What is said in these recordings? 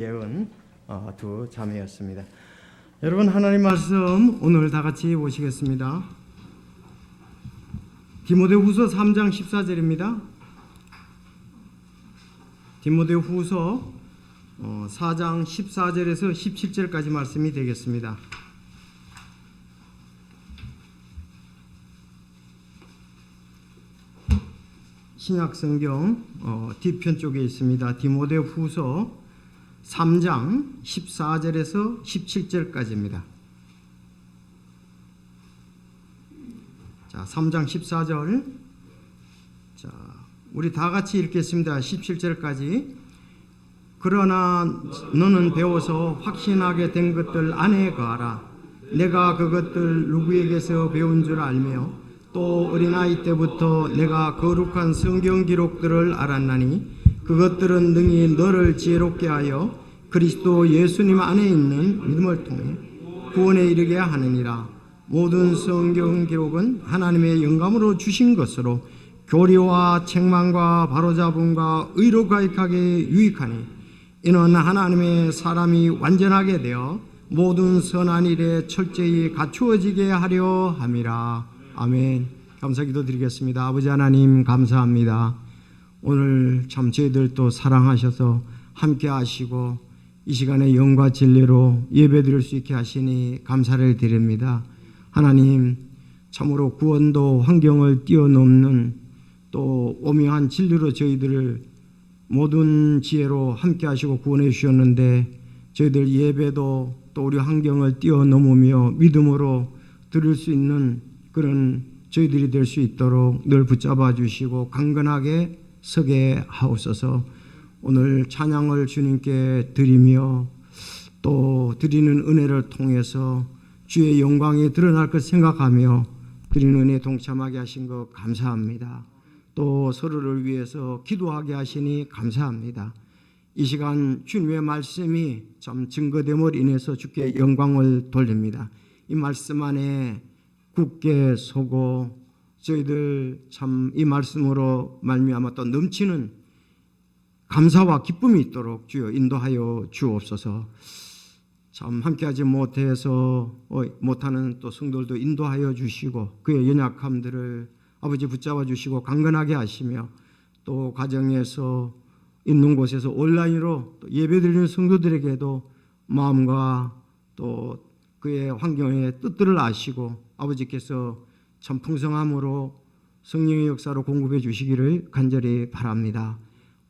예은 두 자매였습니다. 여러분, 하나님 말씀 오늘 다 같이 보시겠습니다. 디모데후서 3장 14절입니다. 디모데후서 4장 14절에서 17절까지 말씀이 되겠습니다. 신약성경 뒤편 쪽에 있습니다. 디모데후서 3장 14절에서 17절까지입니다. 자, 3장 14절. 자, 우리 다 같이 읽겠습니다. 17절까지. 그러나 너는 배워서 확신하게 된 것들 안에 거하라. 내가 그것들 누구에게서 배운 줄 알며 또 어린아이 때부터 내가 거룩한 성경 기록들을 알았나니 그것들은 능히 너를 지혜롭게 하여 그리스도 예수님 안에 있는 믿음을 통해 구원에 이르게 하느니라. 모든 성경 기록은 하나님의 영감으로 주신 것으로 교리와 책망과 바로잡음과 의로 가익하게 유익하니 이는 하나님의 사람이 완전하게 되어 모든 선한 일에 철저히 갖추어지게 하려 함이라. 아멘. 감사기도 드리겠습니다. 아버지 하나님 감사합니다. 오늘 참 저희들 또 사랑하셔서 함께 하시고 이 시간에 영과 진리로 예배드릴 수 있게 하시니 감사를 드립니다. 하나님, 참으로 구원도 환경을 뛰어넘는 또 오묘한 진리로 저희들을 모든 지혜로 함께 하시고 구원해 주셨는데 저희들 예배도 또 우리 환경을 뛰어넘으며 믿음으로 드릴 수 있는 그런 저희들이 될 수 있도록 늘 붙잡아 주시고 강건하게 서게 하옵소서. 오늘 찬양을 주님께 드리며 또 드리는 은혜를 통해서 주의 영광이 드러날 것 생각하며 드리는 은혜에 동참하게 하신 것 감사합니다. 또 서로를 위해서 기도하게 하시니 감사합니다. 이 시간 주님의 말씀이 참 증거됨으로 인해서 주께 영광을 돌립니다. 이 말씀 안에 굳게 서고 저희들 참 이 말씀으로 말미암아 또 넘치는 감사와 기쁨이 있도록 주여 인도하여 주옵소서. 참 함께하지 못해서 못하는 또 성도들도 인도하여 주시고 그의 연약함들을 아버지 붙잡아 주시고 강건하게 하시며 또 가정에서 있는 곳에서 온라인으로 또 예배드리는 성도들에게도 마음과 또 그의 환경의 뜻들을 아시고 아버지께서 참 풍성함으로 성령의 역사로 공급해 주시기를 간절히 바랍니다.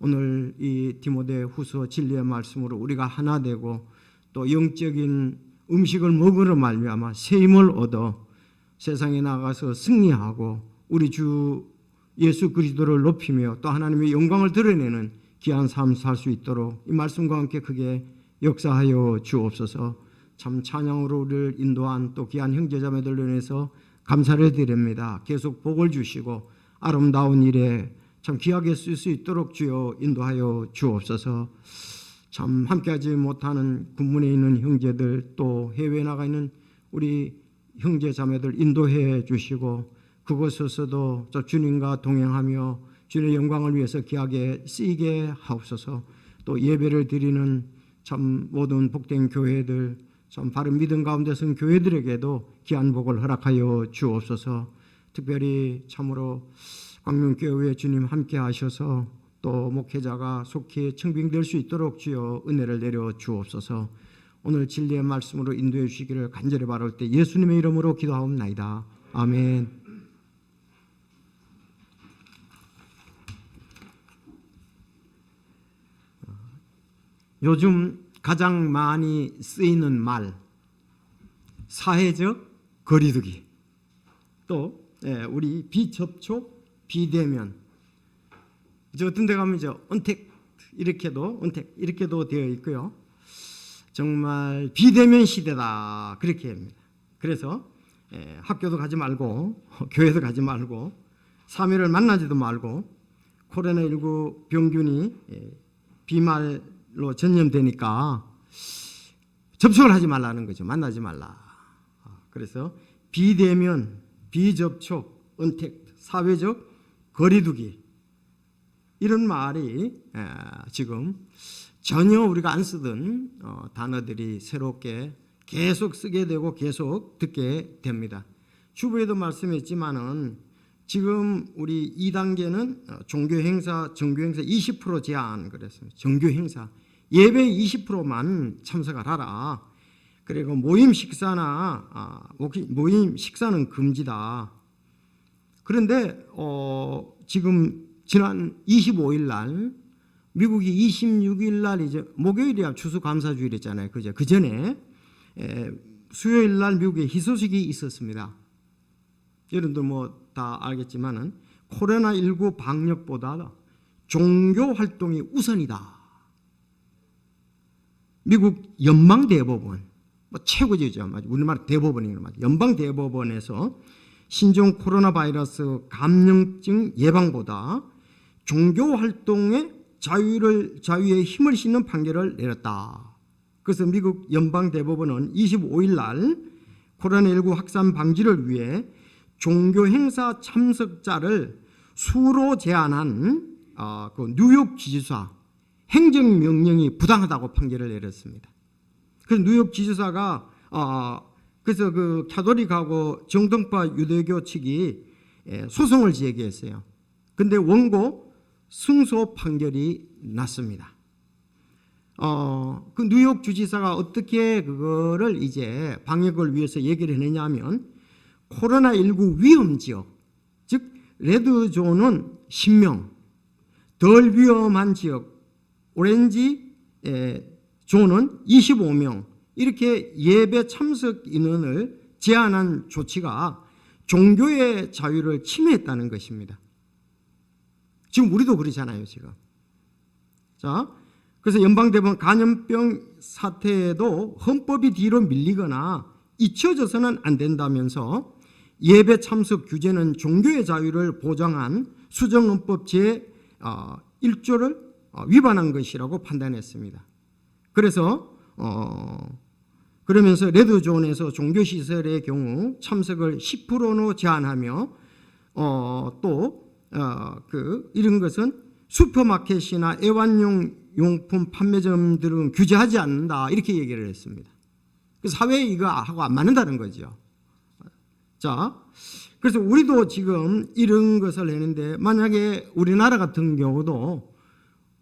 오늘 이 디모데후서 진리의 말씀으로 우리가 하나 되고 또 영적인 음식을 먹으러 말미암아 새 힘을 얻어 세상에 나가서 승리하고 우리 주 예수 그리스도를 높이며 또 하나님의 영광을 드러내는 귀한 삶 살 수 있도록 이 말씀과 함께 크게 역사하여 주옵소서. 참 찬양으로 우리를 인도한 또 귀한 형제자매들로 인해서 감사를 드립니다. 계속 복을 주시고 아름다운 일에 참 귀하게 쓸 수 있도록 주여 인도하여 주옵소서. 참 함께하지 못하는 군문에 있는 형제들 또 해외에 나가 있는 우리 형제자매들 인도해 주시고 그곳에서도 저 주님과 동행하며 주님의 영광을 위해서 귀하게 쓰이게 하옵소서. 또 예배를 드리는 참 모든 복된 교회들 참 바른 믿음 가운데 선 교회들에게도 귀한 복을 허락하여 주옵소서. 특별히 참으로 광명교회에 주님 함께 하셔서 또 목회자가 속히 청빙될 수 있도록 주여 은혜를 내려 주옵소서. 오늘 진리의 말씀으로 인도해 주시기를 간절히 바랄 때 예수님의 이름으로 기도하옵나이다. 아멘. 요즘 가장 많이 쓰이는 말, 사회적 거리두기, 또 우리 비접촉, 비대면. 이제 어떤 데 가면 이제 언택 이렇게도 되어 있고요. 정말 비대면 시대다 그렇게 합니다. 그래서 학교도 가지 말고 교회도 가지 말고 사회를 만나지도 말고 코로나19 병균이 비말로 전염되니까 접촉을 하지 말라는 거죠. 만나지 말라. 그래서 비대면, 비접촉, 언택, 사회적 거리두기 이런 말이 지금 전혀 우리가 안 쓰던 단어들이 새롭게 계속 쓰게 되고 계속 듣게 됩니다. 주부에도 말씀했지만은 지금 우리 2단계는 종교행사, 정교행사 20% 제한 그랬습니다. 정교행사 예배 20%만 참석을 하라. 그리고 모임 식사나 모임 식사는 금지다. 그런데 지금 지난 25일 날 미국이 26일 날 이제 목요일이야 추수감사주일이었잖아요. 그죠? 그 전에 수요일 날 미국에 희소식이 있었습니다. 여러분들 뭐 다 알겠지만은 코로나19 방역보다 종교 활동이 우선이다. 미국 연방대법원 뭐 최고지죠. 우리말 대법원이에요. 연방대법원에서 신종 코로나 바이러스 감염증 예방보다 종교 활동의 자유에 힘을 싣는 판결을 내렸다. 그래서 미국 연방대법원은 25일 날 코로나19 확산 방지를 위해 종교 행사 참석자를 수로 제한한 그 뉴욕 지주사 행정명령이 부당하다고 판결을 내렸습니다. 그래서 뉴욕 지주사가 그래서 그 가톨릭하고 정통파 유대교 측이 소송을 제기했어요. 근데 원고 승소 판결이 났습니다. 그 뉴욕 주지사가 어떻게 그거를 이제 방역을 위해서 얘기를 했느냐면 코로나19 위험 지역, 즉 레드존은 10명, 덜 위험한 지역 오렌지 존은 25명 이렇게 예배 참석 인원을 제한한 조치가 종교의 자유를 침해했다는 것입니다. 지금 우리도 그러잖아요, 지금. 자, 그래서 연방대법원 감염병 사태에도 헌법이 뒤로 밀리거나 잊혀져서는 안 된다면서 예배 참석 규제는 종교의 자유를 보장한 수정헌법 제1조를 위반한 것이라고 판단했습니다. 그래서 그러면서 레드존에서 종교시설의 경우 참석을 10%로 제한하며 이런 것은 슈퍼마켓이나 애완용 용품 판매점들은 규제하지 않는다 이렇게 얘기를 했습니다. 사회에 이거 하고 안 맞는다는 거죠. 자, 그래서 우리도 지금 이런 것을 했는데 만약에 우리나라 같은 경우도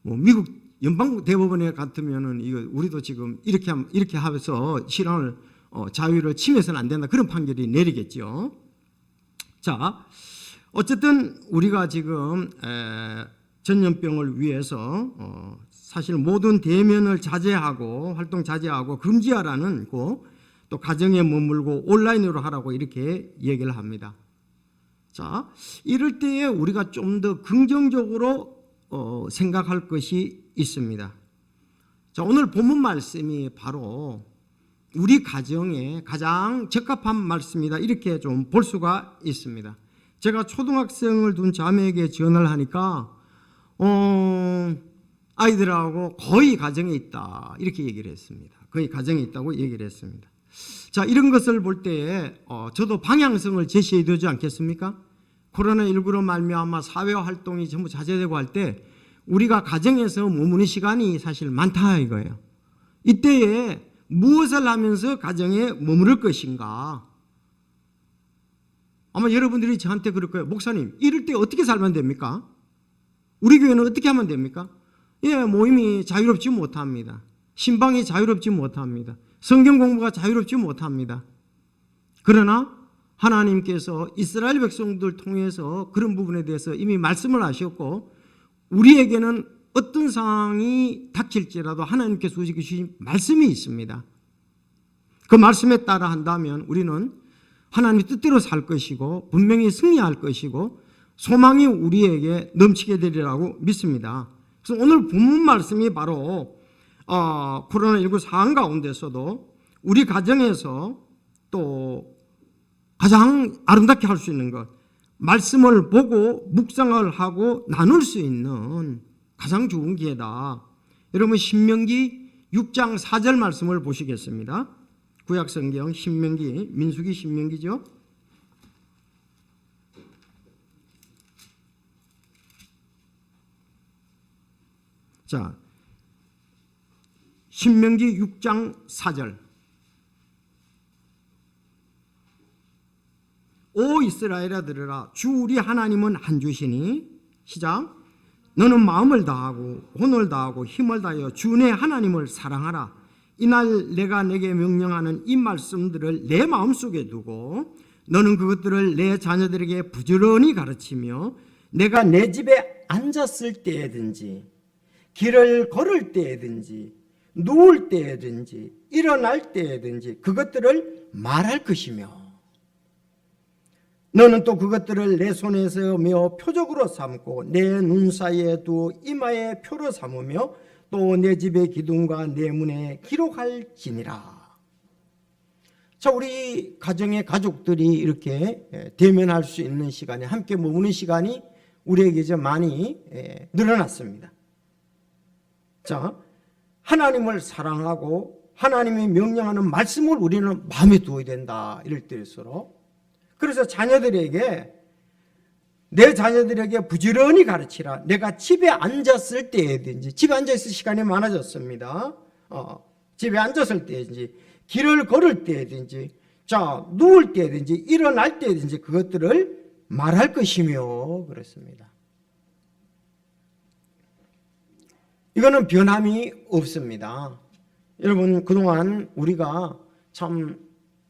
뭐 미국 연방 대법원에 같으면은 이거 우리도 지금 이렇게 하면서 실현을 자유를 침해서는 안 된다 그런 판결이 내리겠죠. 자, 어쨌든 우리가 지금 전염병을 위해서 사실 모든 대면을 자제하고 활동 자제하고 금지하라는 또 가정에 머물고 온라인으로 하라고 이렇게 얘기를 합니다. 자, 이럴 때에 우리가 좀 더 긍정적으로 생각할 것이 있습니다. 자, 오늘 본문 말씀이 바로 우리 가정에 가장 적합한 말씀이다 이렇게 좀 볼 수가 있습니다. 제가 초등학생을 둔 자매에게 전화를 하니까 아이들하고 거의 가정에 있다 이렇게 얘기를 했습니다. 거의 가정에 있다고 얘기를 했습니다. 자, 이런 것을 볼 때에 저도 방향성을 제시해야 되지 않겠습니까? 코로나19로 말미암아 사회활동이 전부 자제되고 할 때 우리가 가정에서 머무는 시간이 사실 많다 이거예요. 이때에 무엇을 하면서 가정에 머무를 것인가? 아마 여러분들이 저한테 그럴 거예요. 목사님, 이럴 때 어떻게 살면 됩니까? 우리 교회는 어떻게 하면 됩니까? 모임이 자유롭지 못합니다. 신방이 자유롭지 못합니다. 성경 공부가 자유롭지 못합니다. 그러나 하나님께서 이스라엘 백성들 통해서 그런 부분에 대해서 이미 말씀을 하셨고 우리에게는 어떤 상황이 닥칠지라도 하나님께서 우리에게 주신 말씀이 있습니다. 그 말씀에 따라 한다면 우리는 하나님의 뜻대로 살 것이고 분명히 승리할 것이고 소망이 우리에게 넘치게 되리라고 믿습니다. 그래서 오늘 본문 말씀이 바로 코로나19 상황 가운데서도 우리 가정에서 또 가장 아름답게 할 수 있는 것, 말씀을 보고 묵상을 하고 나눌 수 있는 가장 좋은 기회다. 여러분 신명기 6장 4절 말씀을 보시겠습니다. 구약성경 신명기, 민수기 신명기죠. 자, 신명기 6장 4절. 오 이스라엘아 들으라. 주 우리 하나님은 한 주시니. 시작. 너는 마음을 다하고 혼을 다하고 힘을 다하여 주 내 하나님을 사랑하라. 이날 내가 내게 명령하는 이 말씀들을 내 마음속에 두고 너는 그것들을 내 자녀들에게 부지런히 가르치며 내가 내 집에 앉았을 때든지 길을 걸을 때든지 누울 때든지 일어날 때든지 그것들을 말할 것이며 너는 또 그것들을 내 손에서 메어 표적으로 삼고 내 눈 사이에 두 이마에 표로 삼으며 또 내 집의 기둥과 내 문에 기록할지니라. 자, 우리 가정의 가족들이 이렇게 대면할 수 있는 시간이, 함께 머무는 시간이 우리에게 이제 많이 늘어났습니다. 자, 하나님을 사랑하고 하나님이 명령하는 말씀을 우리는 마음에 두어야 된다. 이럴 때일수록. 그래서 내 자녀들에게 부지런히 가르치라. 내가 집에 앉았을 때든지, 집에 앉아있을 시간이 많아졌습니다. 집에 앉았을 때든지, 길을 걸을 때든지, 자, 누울 때든지, 일어날 때든지 그것들을 말할 것이며 그랬습니다. 이거는 변함이 없습니다. 여러분, 그동안 우리가 참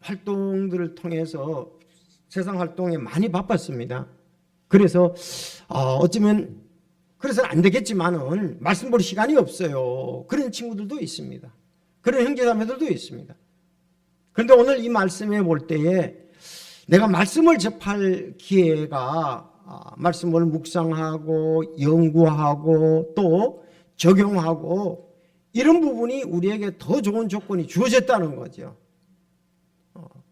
활동들을 통해서 세상 활동에 많이 바빴습니다. 그래서 어쩌면 그래서는 안 되겠지만은 말씀 볼 시간이 없어요. 그런 친구들도 있습니다. 그런 형제자매들도 있습니다. 그런데 오늘 이 말씀에 볼 때에 내가 말씀을 접할 기회가 말씀을 묵상하고 연구하고 또 적용하고 이런 부분이 우리에게 더 좋은 조건이 주어졌다는 거죠.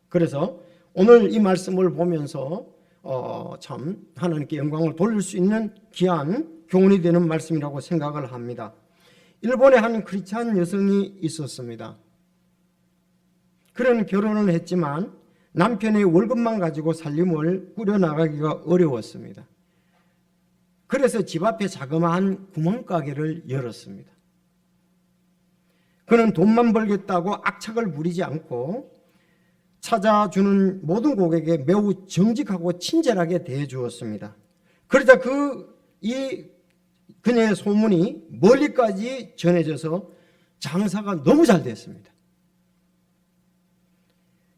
그래서 오늘 이 말씀을 보면서 참 하나님께 영광을 돌릴 수 있는 귀한 교훈이 되는 말씀이라고 생각을 합니다. 일본에 한 크리스찬 여성이 있었습니다. 그는 결혼을 했지만 남편의 월급만 가지고 살림을 꾸려나가기가 어려웠습니다. 그래서 집 앞에 자그마한 구멍가게를 열었습니다. 그는 돈만 벌겠다고 악착을 부리지 않고 찾아주는 모든 고객에게 매우 정직하고 친절하게 대해주었습니다. 그러자 그녀의 소문이 멀리까지 전해져서 장사가 너무 잘 됐습니다.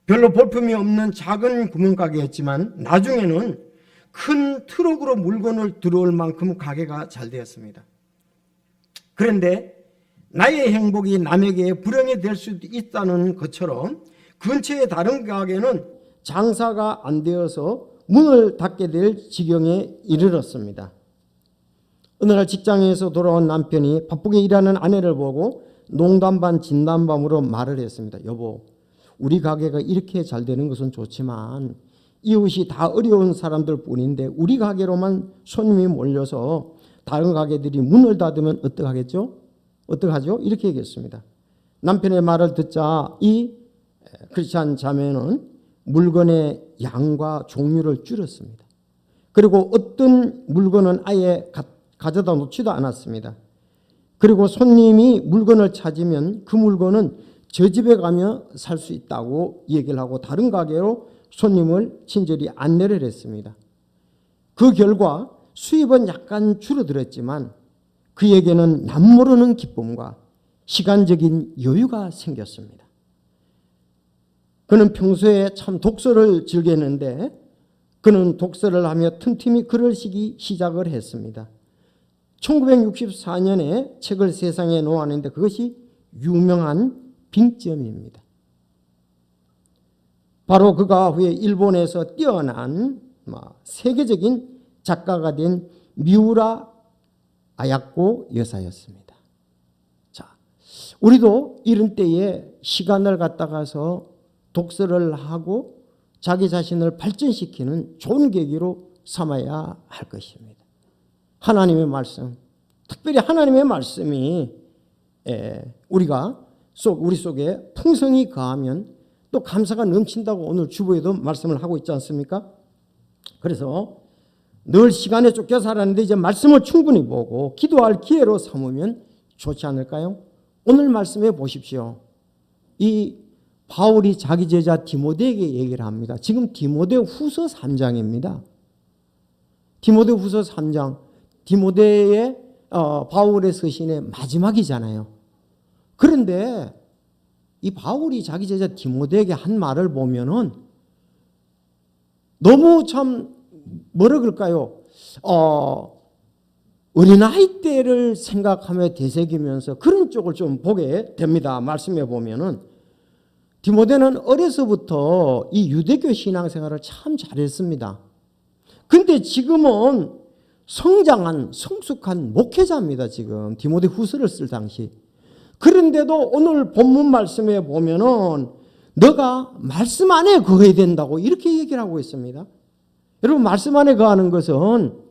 별로 볼품이 없는 작은 구멍가게였지만 나중에는 큰 트럭으로 물건을 들어올 만큼 가게가 잘 되었습니다. 그런데 나의 행복이 남에게 불행이 될 수도 있다는 것처럼 근처의 다른 가게는 장사가 안 되어서 문을 닫게 될 지경에 이르렀습니다. 어느 날 직장에서 돌아온 남편이 바쁘게 일하는 아내를 보고 농담 반 진담 반으로 말을 했습니다. 여보, 우리 가게가 이렇게 잘 되는 것은 좋지만 이웃이 다 어려운 사람들 뿐인데 우리 가게로만 손님이 몰려서 다른 가게들이 문을 닫으면 어떡하겠죠? 어떡하죠? 이렇게 얘기했습니다. 남편의 말을 듣자 이 크리스찬 자매는 물건의 양과 종류를 줄였습니다. 그리고 어떤 물건은 아예 가져다 놓지도 않았습니다. 그리고 손님이 물건을 찾으면 그 물건은 저 집에 가면 살 수 있다고 얘기를 하고 다른 가게로 손님을 친절히 안내를 했습니다. 그 결과 수입은 약간 줄어들었지만 그에게는 남모르는 기쁨과 시간적인 여유가 생겼습니다. 그는 평소에 참 독서를 즐겼는데 그는 독서를 하며 틈틈이 글을 쓰기 시작을 했습니다. 1964년에 책을 세상에 놓았는데 그것이 유명한 빙점입니다. 바로 그가 후에 일본에서 뛰어난 세계적인 작가가 된 미우라 아야코 여사였습니다. 자, 우리도 이런 때에 시간을 갖다가서 독서를 하고 자기 자신을 발전시키는 좋은 계기로 삼아야 할 것입니다. 하나님의 말씀, 특별히 하나님의 말씀이 우리 속에 풍성히 거하면 또 감사가 넘친다고 오늘 주보에도 말씀을 하고 있지 않습니까? 그래서 늘 시간에 쫓겨 살았는데 이제 말씀을 충분히 보고 기도할 기회로 삼으면 좋지 않을까요? 오늘 말씀해 보십시오. 이 바울이 자기 제자 디모데에게 얘기를 합니다. 지금 디모데후서 3장입니다. 디모데후서 3장, 디모데의 바울의 서신의 마지막이잖아요. 그런데 이 바울이 자기 제자 디모데에게 한 말을 보면은 너무 참 뭐라 그럴까요? 어린아이 때를 생각하며 되새기면서 그런 쪽을 좀 보게 됩니다. 말씀해 보면은 디모데는 어려서부터 이 유대교 신앙생활을 참 잘했습니다. 근데 지금은 성장한 성숙한 목회자입니다. 지금 디모데 후서를 쓸 당시. 그런데도 오늘 본문 말씀에 보면은 너가 말씀 안에 거해야 된다고 이렇게 얘기를 하고 있습니다. 여러분, 말씀 안에 거하는 것은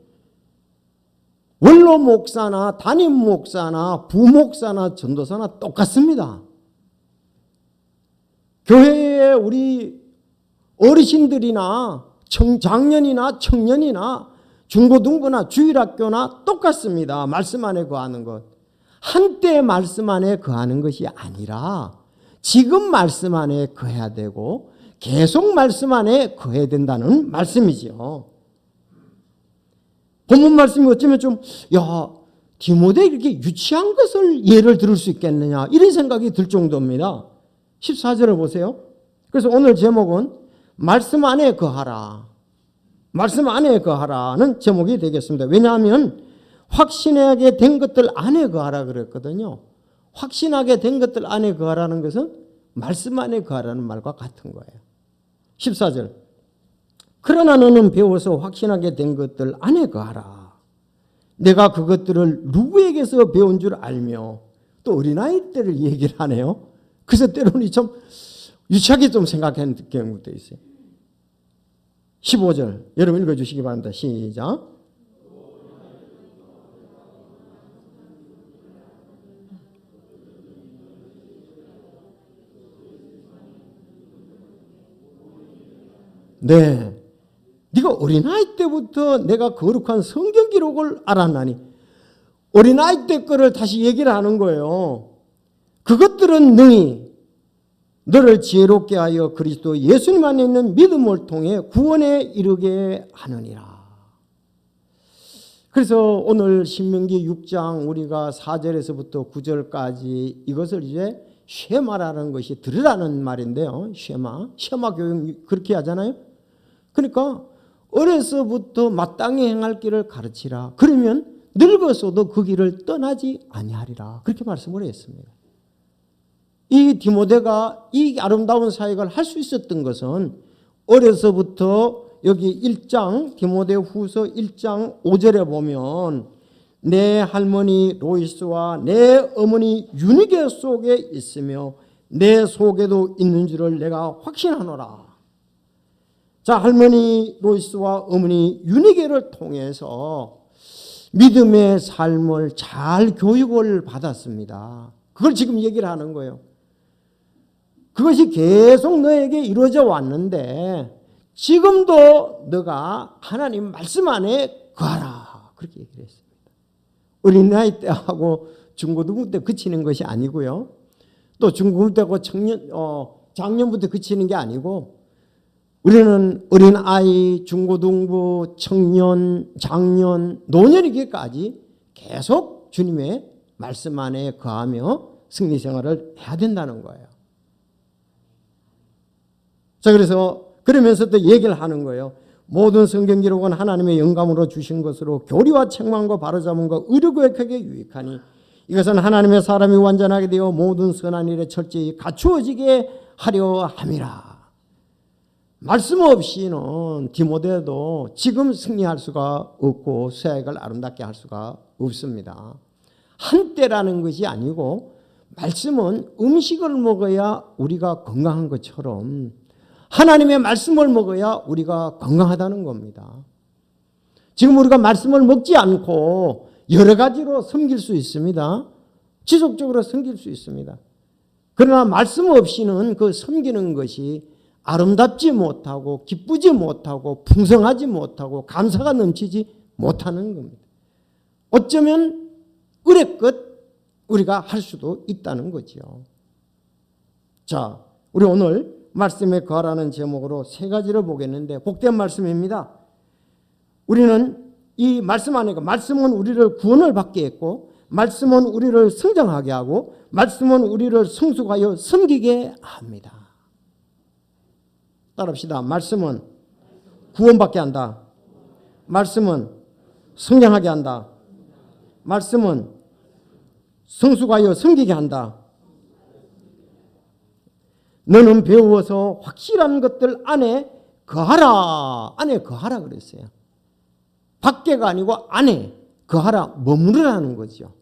원로 목사나 담임 목사나 부목사나 전도사나 똑같습니다. 교회에 우리 어르신들이나 장년이나 청년이나 중고등부나 주일학교나 똑같습니다. 말씀 안에 거하는 것. 한때 말씀 안에 거하는 것이 아니라 지금 말씀 안에 거해야 되고 계속 말씀 안에 거해야 된다는 말씀이죠. 본문 말씀이 어쩌면 좀 디모데 이렇게 유치한 것을 예를 들을 수 있겠느냐 이런 생각이 들 정도입니다. 14절을 보세요. 그래서 오늘 제목은 말씀 안에 거하라. 말씀 안에 거하라는 제목이 되겠습니다. 왜냐하면 확신하게 된 것들 안에 거하라 그랬거든요. 확신하게 된 것들 안에 거하라는 것은 말씀 안에 거하라는 말과 같은 거예요. 14절. 그러나 너는 배워서 확신하게 된 것들 안에 거하라. 내가 그것들을 누구에게서 배운 줄 알며 또 어린아이 때를 얘기를 하네요. 그래서 때로는 좀 유치하게 좀 생각하는 경우도 있어요. 15절 여러분 읽어주시기 바랍니다. 시작. 네, 네가 어린아이 때부터 내가 거룩한 성경 기록을 알았나니 어린아이 때 거를 다시 얘기를 하는 거예요. 그것들은 능히 너를 지혜롭게 하여 그리스도 예수님 안에 있는 믿음을 통해 구원에 이르게 하느니라. 그래서 오늘 신명기 6장 우리가 4절에서부터 9절까지 이것을 이제 쉐마라는 것이 들으라는 말인데요. 쉐마 교육 그렇게 하잖아요. 그러니까 어려서부터 마땅히 행할 길을 가르치라. 그러면 늙어서도 그 길을 떠나지 아니하리라. 그렇게 말씀을 했습니다. 이 디모데가 이 아름다운 사역을 할 수 있었던 것은 어려서부터 여기 1장 디모데 후서 1장 5절에 보면 내 할머니 로이스와 내 어머니 유니게 속에 있으며 내 속에도 있는 줄을 내가 확신하노라. 자, 할머니 로이스와 어머니 유니게를 통해서 믿음의 삶을 잘 교육을 받았습니다. 그걸 지금 얘기를 하는 거예요. 그것이 계속 너에게 이루어져 왔는데 지금도 너가 하나님 말씀 안에 거하라. 그렇게 얘기를 했습니다. 어린아이 때하고 중고등부 때 그치는 것이 아니고요. 또 중고등부 때하고 작년부터 그치는 게 아니고 우리는 어린아이, 중고등부, 청년, 장년, 노년이기까지 계속 주님의 말씀 안에 거하며 승리 생활을 해야 된다는 거예요. 자, 그러면서 또 얘기를 하는 거예요. 모든 성경 기록은 하나님의 영감으로 주신 것으로 교리와 책망과 바로잡음과 의로 교육하게 유익하니 이것은 하나님의 사람이 완전하게 되어 모든 선한 일에 철저히 갖추어지게 하려 함이라. 말씀 없이는 디모데도 지금 승리할 수가 없고 사역을 아름답게 할 수가 없습니다. 한때라는 것이 아니고 말씀은 음식을 먹어야 우리가 건강한 것처럼 하나님의 말씀을 먹어야 우리가 건강하다는 겁니다. 지금 우리가 말씀을 먹지 않고 여러 가지로 섬길 수 있습니다. 지속적으로 섬길 수 있습니다. 그러나 말씀 없이는 그 섬기는 것이 아름답지 못하고 기쁘지 못하고 풍성하지 못하고 감사가 넘치지 못하는 겁니다. 어쩌면 의뢰껏 우리가 할 수도 있다는 거죠. 자, 우리 오늘 말씀에 거하라는 제목으로 세 가지를 보겠는데 복된 말씀입니다. 우리는 이 말씀 안에 말씀은 우리를 구원을 받게 했고 말씀은 우리를 성장하게 하고 말씀은 우리를 성숙하여 섬기게 합니다. 따라합시다. 말씀은 구원받게 한다. 말씀은 성장하게 한다. 말씀은 성숙하여 섬기게 한다. 너는 배우어서 확실한 것들 안에 거하라. 안에 거하라 그랬어요. 밖에가 아니고 안에 거하라, 머무르라는 거죠.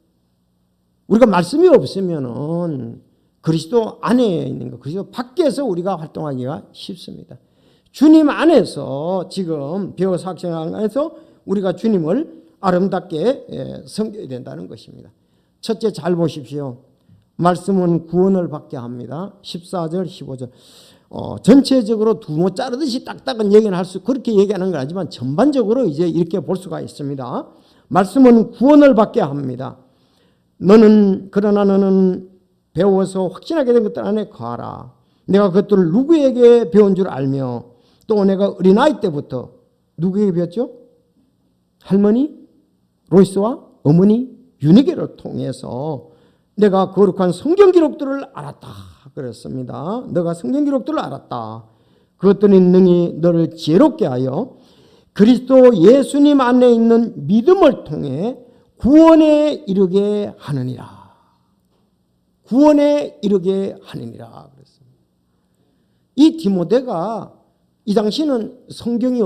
우리가 말씀이 없으면은 그리스도 안에 있는 거, 그리스도 밖에서 우리가 활동하기가 쉽습니다. 주님 안에서 지금 배워서 확신하면서 우리가 주님을 아름답게 섬겨야 된다는 것입니다. 첫째 잘 보십시오. 말씀은 구원을 받게 합니다. 14절 15절 전체적으로 두모 자르듯이 딱딱한 얘기는 할 수 그렇게 얘기하는 건 아니지만 전반적으로 이제 이렇게 볼 수가 있습니다. 말씀은 구원을 받게 합니다. 그러나 너는 배워서 확신하게 된 것들 안에 거하라. 내가 그것들을 누구에게 배운 줄 알며 또 내가 어린아이 때부터 누구에게 배웠죠? 할머니 로이스와 어머니 유니게를 통해서 내가 거룩한 성경 기록들을 알았다 그랬습니다. 너가 성경 기록들을 알았다. 그것들이 능히 너를 지혜롭게 하여 그리스도 예수님 안에 있는 믿음을 통해 구원에 이르게 하느니라. 구원에 이르게 하느니라 그랬습니다. 이 디모데가 이 당시는 성경이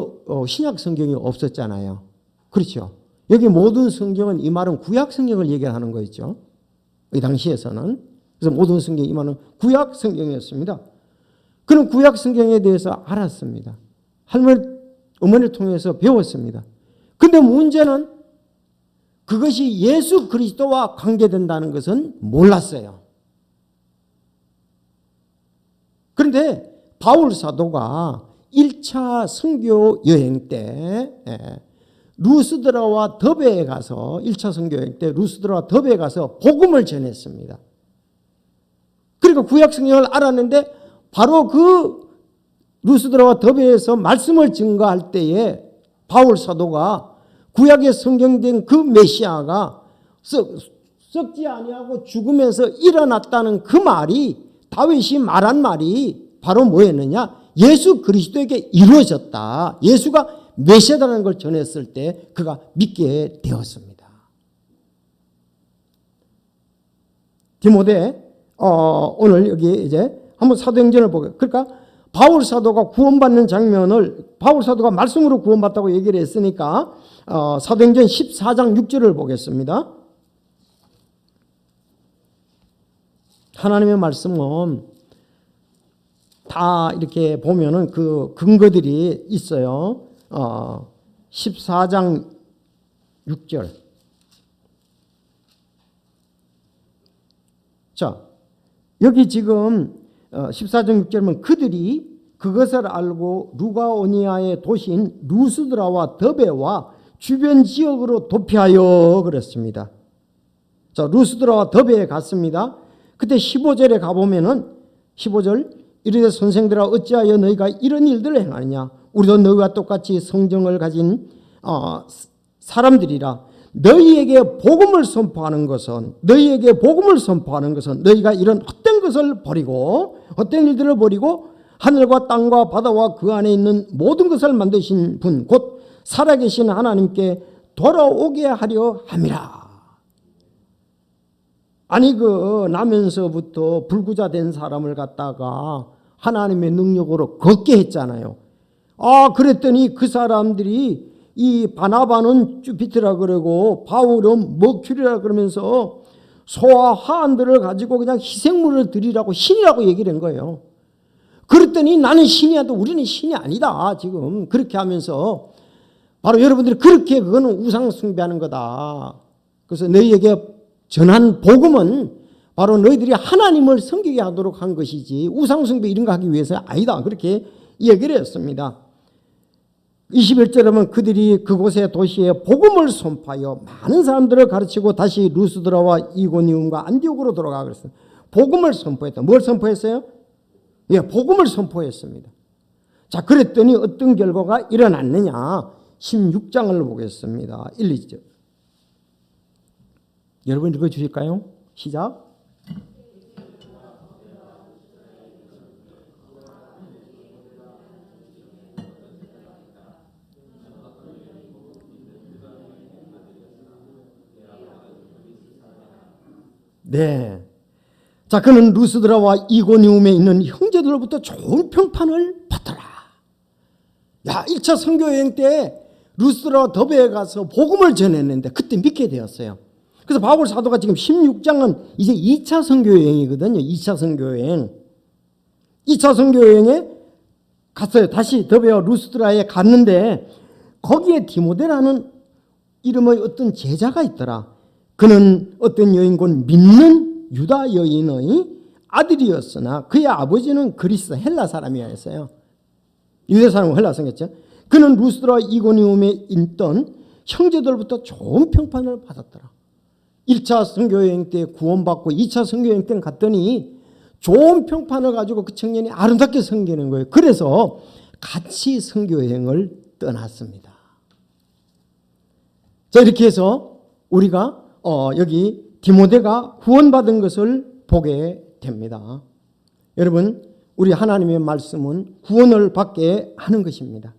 신약 성경이 없었잖아요. 그렇죠. 여기 모든 성경은 이 말은 구약 성경을 얘기하는 거였죠. 이 당시에서는. 그래서 모든 성경이 이 말은 구약 성경이었습니다. 그는 구약 성경에 대해서 알았습니다. 어머니를 통해서 배웠습니다. 근데 문제는 그것이 예수 그리스도와 관계된다는 것은 몰랐어요. 그런데 바울 사도가 1차 선교 여행 때 루스드라와 더베에 가서 1차 선교 여행 때 루스드라와 더베에 가서 복음을 전했습니다. 그러니까 구약 성경을 알았는데 바로 그 루스드라와 더베에서 말씀을 증거할 때에 바울 사도가 구약에 성경된 그 메시아가 썩지 아니하고 죽음에서 일어났다는 그 말이 다윗이 말한 말이 바로 뭐였느냐? 예수 그리스도에게 이루어졌다. 예수가 메시아라는 걸 전했을 때 그가 믿게 되었습니다. 디모데 오늘 여기 이제 한번 사도행전을 보게. 그러니까 바울 사도가 구원받는 장면을 바울 사도가 말씀으로 구원받다고 얘기를 했으니까 사도행전 14장 6절을 보겠습니다. 하나님의 말씀은 다 이렇게 보면은 그 근거들이 있어요. 14장 6절. 자, 여기 지금 14장 6절은 그들이 그것을 알고 루가오니아의 도시인 루스드라와 더베와 주변 지역으로 도피하여 그랬습니다. 자, 루스드라와 더베에 갔습니다. 그때 15절에 가보면은 15절 이르되 선생들아 어찌하여 너희가 이런 일들을 행하느냐 우리도 너희와 똑같이 성정을 가진 사람들이라 너희에게 복음을 선포하는 것은 너희가 이런 헛된 것을 버리고 헛된 일들을 버리고 하늘과 땅과 바다와 그 안에 있는 모든 것을 만드신 분 곧 살아계신 하나님께 돌아오게 하려 함이라. 아니 나면서부터 불구자된 사람을 갖다가 하나님의 능력으로 걷게 했잖아요. 그랬더니 그 사람들이 이 바나바는 주피터라 그러고 바울은 머큐리라 그러면서 소와 하안들을 가지고 그냥 희생물을 드리라고 신이라고 얘기를 한 거예요. 그랬더니 나는 신이야도 우리는 신이 아니다. 지금 그렇게 하면서 바로 여러분들이 그렇게 그거는 우상 숭배하는 거다. 그래서 너희에게 전한 복음은 바로 너희들이 하나님을 섬기게 하도록 한 것이지 우상 숭배 이런 거 하기 위해서 아니다. 그렇게 얘기를 했습니다. 21절에 보면 그들이 그곳의 도시에 복음을 선포하여 많은 사람들을 가르치고 다시 루스드라와 이고니움과 안디옥으로 돌아가 그랬어요. 복음을 선포했다. 뭘 선포했어요? 예, 복음을 선포했습니다. 자, 그랬더니 어떤 결과가 일어났느냐? 16장을 보겠습니다. 1, 2절. 여러분 읽어주실까요? 시작. 네. 자, 그는 루스드라와 이고니움에 있는 형제들로부터 좋은 평판을 받더라. 야, 1차 선교 여행 때 루스드라와 더베에 가서 복음을 전했는데 그때 믿게 되었어요. 그래서 바울 사도가 지금 16장은 이제 2차 선교 여행이거든요. 2차 선교 여행. 2차 선교 여행에 갔어요. 다시 더베와 루스드라에 갔는데 거기에 디모데라는 이름의 어떤 제자가 있더라. 그는 어떤 여인 곧 믿는 유다 여인의 아들이었으나 그의 아버지는 그리스 헬라 사람이었어요. 유대 사람은 헬라 사람이었죠. 그는 루스드라 이고니움에 있던 형제들부터 좋은 평판을 받았더라. 1차 선교여행 때 구원받고 2차 선교여행 때 갔더니 좋은 평판을 가지고 그 청년이 아름답게 섬기는 거예요. 그래서 같이 선교여행을 떠났습니다. 자, 이렇게 해서 우리가 여기 디모데가 구원받은 것을 보게 됩니다. 여러분, 우리 하나님의 말씀은 구원을 받게 하는 것입니다.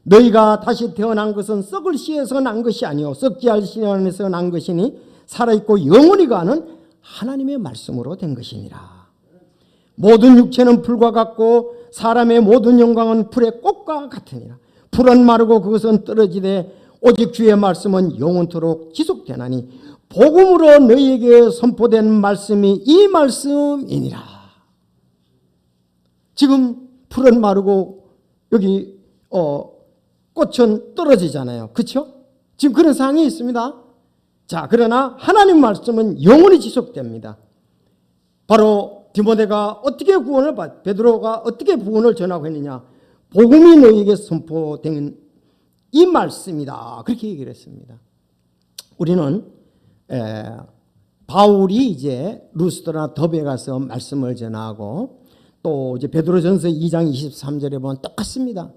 너희가 다시 태어난 것은 썩을 씨에서 난 것이 아니요 썩지 않을 씨 안에서 난 것이니 살아있고 영원히 가는 하나님의 말씀으로 된 것이니라. 모든 육체는 풀과 같고 사람의 모든 영광은 풀의 꽃과 같으니라. 풀은 마르고 그것은 떨어지되 오직 주의 말씀은 영원토록 지속되나니 복음으로 너희에게 선포된 말씀이 이 말씀이니라. 지금 풀은 마르고 여기 꽃은 떨어지잖아요. 그렇죠? 지금 그런 상황이 있습니다. 자, 그러나 하나님 말씀은 영원히 지속됩니다. 바로 디모데가 어떻게 구원을 베드로가 어떻게 구원을 전하고 있느냐? 복음이 너희에게 선포된 이 말씀이다. 그렇게 얘기를 했습니다. 우리는 바울이 이제 루스드라나 더베에 가서 말씀을 전하고 또 이제 베드로전서 2장 23절에 보면 똑같습니다.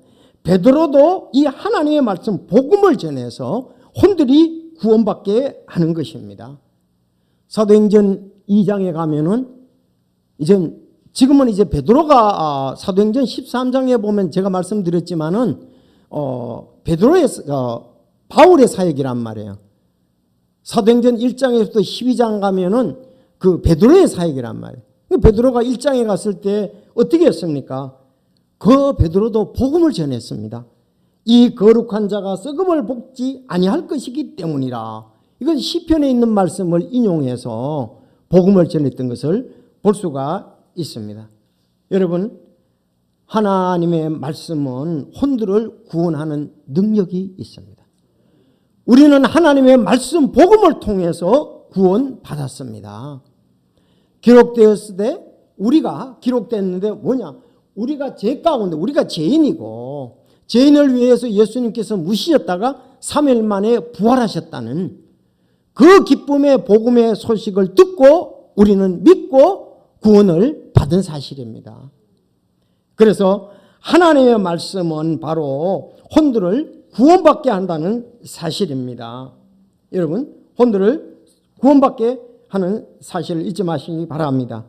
베드로도 이 하나님의 말씀 복음을 전해서 혼들이 구원받게 하는 것입니다. 사도행전 2장에 가면은 지금은 이제 베드로가 사도행전 13장에 보면 제가 말씀드렸지만은 베드로의 바울의 사역이란 말이에요. 사도행전 1장에서부터 12장 가면은 그 베드로의 사역이란 말이에요. 베드로가 1장에 갔을 때 어떻게 했습니까? 그 베드로도 복음을 전했습니다. 이 거룩한 자가 썩음을 볶지 아니할 것이기 때문이라. 이건 시편에 있는 말씀을 인용해서 복음을 전했던 것을 볼 수가 있습니다. 여러분, 하나님의 말씀은 혼들을 구원하는 능력이 있습니다. 우리는 하나님의 말씀 복음을 통해서 구원받았습니다. 기록되었을 때 우리가 기록됐는데 뭐냐? 우리가 죄 가운데 우리가 죄인이고 죄인을 위해서 예수님께서 무시했다가 3일 만에 부활하셨다는 그 기쁨의 복음의 소식을 듣고 우리는 믿고 구원을 받은 사실입니다. 그래서 하나님의 말씀은 바로 혼들을 구원받게 한다는 사실입니다. 여러분, 혼들을 구원받게 하는 사실을 잊지 마시기 바랍니다.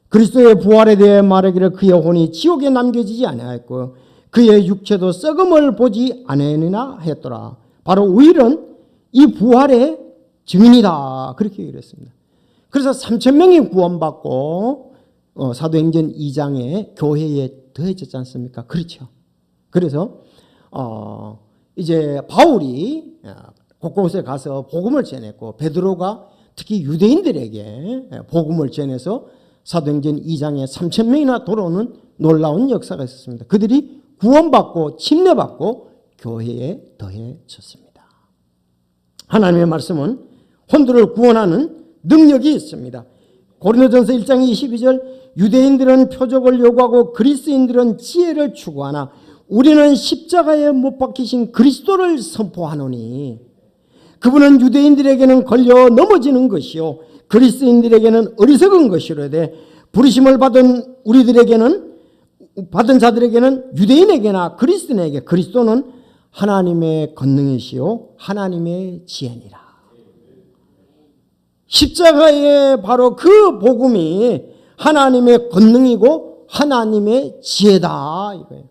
그리스도의 부활에 대해 말하기를 그의 혼이 지옥에 남겨지지 아니하였고 그의 육체도 썩음을 보지 아니하느냐 했더라. 바로 우일은 이 부활의 증인이다. 그렇게 얘기를 했습니다. 그래서 3,000명이 구원받고 사도행전 2장에 교회에 더해졌지 않습니까? 그렇죠. 그래서 이제 바울이 곳곳에 가서 복음을 전했고 베드로가 특히 유대인들에게 복음을 전해서 사도행전 2장에 3,000명이나 돌아오는 놀라운 역사가 있었습니다. 그들이 구원받고 침례받고 교회에 더해졌습니다. 하나님의 말씀은 혼들을 구원하는 능력이 있습니다. 고린도전서 1장 22절 유대인들은 표적을 요구하고 그리스인들은 지혜를 추구하나 우리는 십자가에 못 박히신 그리스도를 선포하노니 그분은 유대인들에게는 걸려 넘어지는 것이요 그리스도인들에게는 어리석은 것이로되 부르심을 받은 자들에게는 유대인에게나 그리스도인에게 그리스도는 하나님의 권능이시요 하나님의 지혜니라. 십자가의 바로 그 복음이 하나님의 권능이고 하나님의 지혜다 이거예요.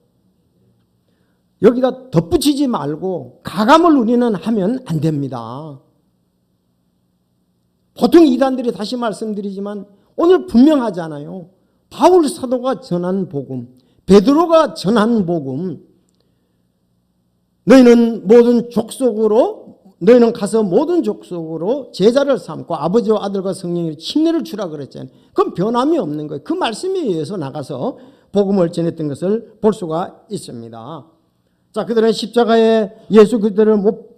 여기다 덧붙이지 말고 가감을 우리는 하면 안 됩니다. 보통 이단들이 다시 말씀드리지만 오늘 분명하잖아요. 바울 사도가 전한 복음, 베드로가 전한 복음, 너희는 가서 모든 족속으로 제자를 삼고 아버지와 아들과 성령의 침례를 주라 그랬잖아요. 그건 변함이 없는 거예요. 그 말씀에 의해서 나가서 복음을 전했던 것을 볼 수가 있습니다. 자, 그들은 십자가에 예수 그리스도를 못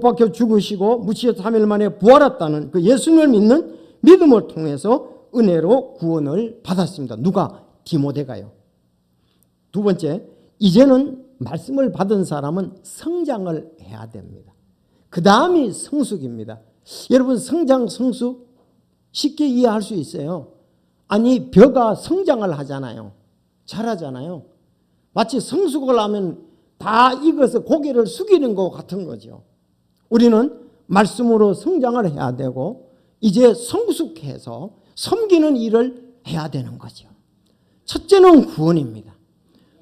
박혀 죽으시고 무치여 3일 만에 부활했다는 그 예수님을 믿는 믿음을 통해서 은혜로 구원을 받았습니다. 누가? 디모데가요. 두 번째, 이제는 말씀을 받은 사람은 성장을 해야 됩니다. 그 다음이 성숙입니다. 여러분, 성장, 성숙 쉽게 이해할 수 있어요. 아니, 벼가 성장을 하잖아요. 자라잖아요. 마치 성숙을 하면 다 익어서 고개를 숙이는 것 같은 거죠. 우리는 말씀으로 성장을 해야 되고 이제 성숙해서 섬기는 일을 해야 되는 거죠. 첫째는 구원입니다.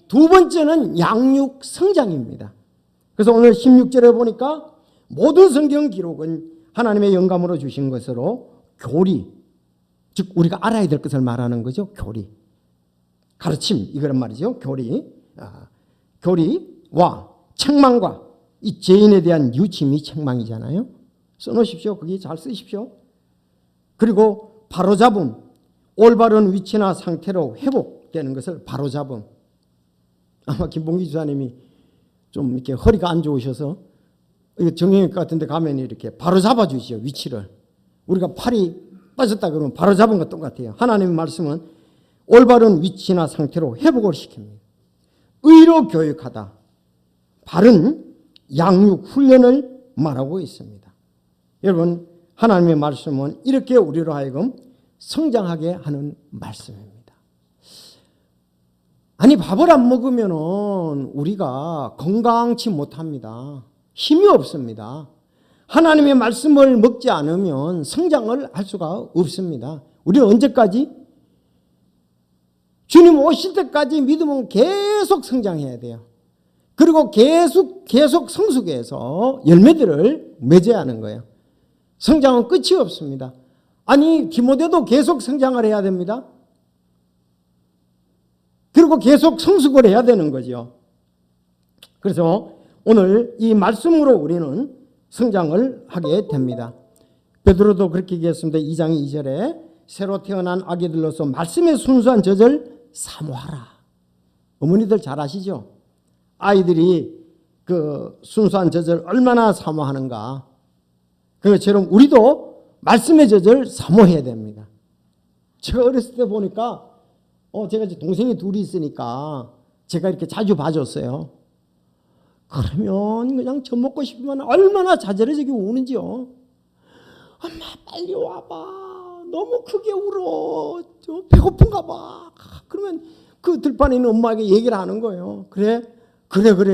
두 번째는 양육 성장입니다. 그래서 오늘 16절에 보니까 모든 성경 기록은 하나님의 영감으로 주신 것으로 교리, 즉 우리가 알아야 될 것을 말하는 거죠. 교리, 가르침 이거란 말이죠. 교리와 책망과 이 죄인에 대한 유침이 책망이잖아요. 써놓으십시오. 거기 잘 쓰십시오. 그리고 바로잡음, 올바른 위치나 상태로 회복되는 것을 바로잡음. 아마 김봉기 주사님이 좀 이렇게 허리가 안 좋으셔서 정형외과 같은 데 가면 이렇게 바로잡아 주시죠. 위치를. 우리가 팔이 빠졌다 그러면 바로잡은 것 똑같아요. 하나님의 말씀은 올바른 위치나 상태로 회복을 시킵니다. 의로 교육하다. 바른 양육 훈련을 말하고 있습니다. 여러분, 하나님의 말씀은 이렇게 우리로 하여금 성장하게 하는 말씀입니다. 아니, 밥을 안 먹으면 우리가 건강치 못합니다. 힘이 없습니다. 하나님의 말씀을 먹지 않으면 성장을 할 수가 없습니다. 우리는 언제까지? 주님 오실 때까지 믿음은 계속 성장해야 돼요. 그리고 계속 성숙해서 열매들을 맺어야 하는 거예요. 성장은 끝이 없습니다. 아니, 디모데도 계속 성장을 해야 됩니다. 그리고 계속 성숙을 해야 되는 거죠. 그래서 오늘 이 말씀으로 우리는 성장을 하게 됩니다. 베드로도 그렇게 얘기했습니다. 2장 2절에 새로 태어난 아기들로서 말씀의 순수한 젖을 사모하라. 어머니들 잘 아시죠? 아이들이 그 순수한 젖을 얼마나 사모하는가. 그것처럼 우리도 말씀의 젖을 사모해야 됩니다. 제가 어렸을 때 보니까 제가 이제 동생이 둘이 있으니까 제가 이렇게 자주 봐줬어요. 그러면 그냥 젖 먹고 싶으면 얼마나 자잘해지게 우는지요. 엄마 빨리 와봐. 너무 크게 울어. 배고픈가 봐. 그러면 그 들판에 있는 엄마에게 얘기를 하는 거예요. 그래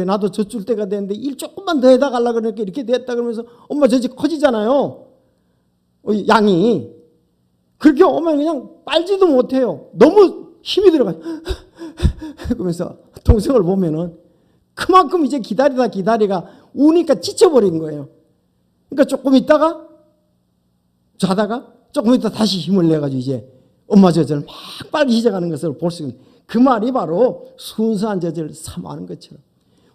나도 젖 줄 때가 됐는데 일 조금만 더 해다 가려고 그러니까 이렇게 됐다 그러면서 엄마 젖이 커지잖아요. 양이. 그렇게 오면 그냥 빨지도 못해요. 너무 힘이 들어가요. 그러면서 동생을 보면은 그만큼 이제 기다리가 우니까 지쳐버린 거예요. 그러니까 조금 있다가 자다가 조금 있다 다시 힘을 내가지고 이제 엄마 젖을 막 빨기 시작하는 것을 볼 수 있는 그 말이 바로 순수한 젖을 사모하는 것처럼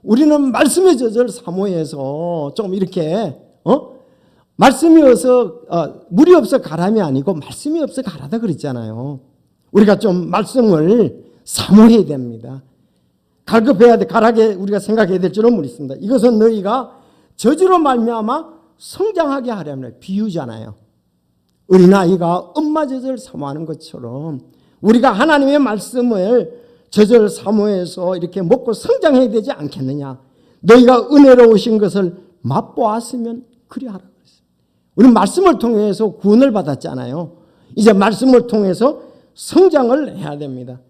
우리는 말씀의 젖을 사모해서 좀 이렇게 말씀이 없어 물이 없어 가람이 아니고 말씀이 없어 가라다 그랬잖아요. 우리가 좀 말씀을 사모해야 됩니다. 갈급해야 돼. 가라게 우리가 생각해야 될 줄은 모르겠습니다. 이것은 너희가 저주로 말미암아 성장하게 하려면 비유잖아요. 어린아이가 엄마 젖을 사모하는 것처럼 우리가 하나님의 말씀을 저절 사모해서 이렇게 먹고 성장해야 되지 않겠느냐. 너희가 은혜로우신 것을 맛보았으면 그리하라 그랬어요. 우리는 말씀을 통해서 구원을 받았잖아요. 이제 말씀을 통해서 성장을 해야 됩니다.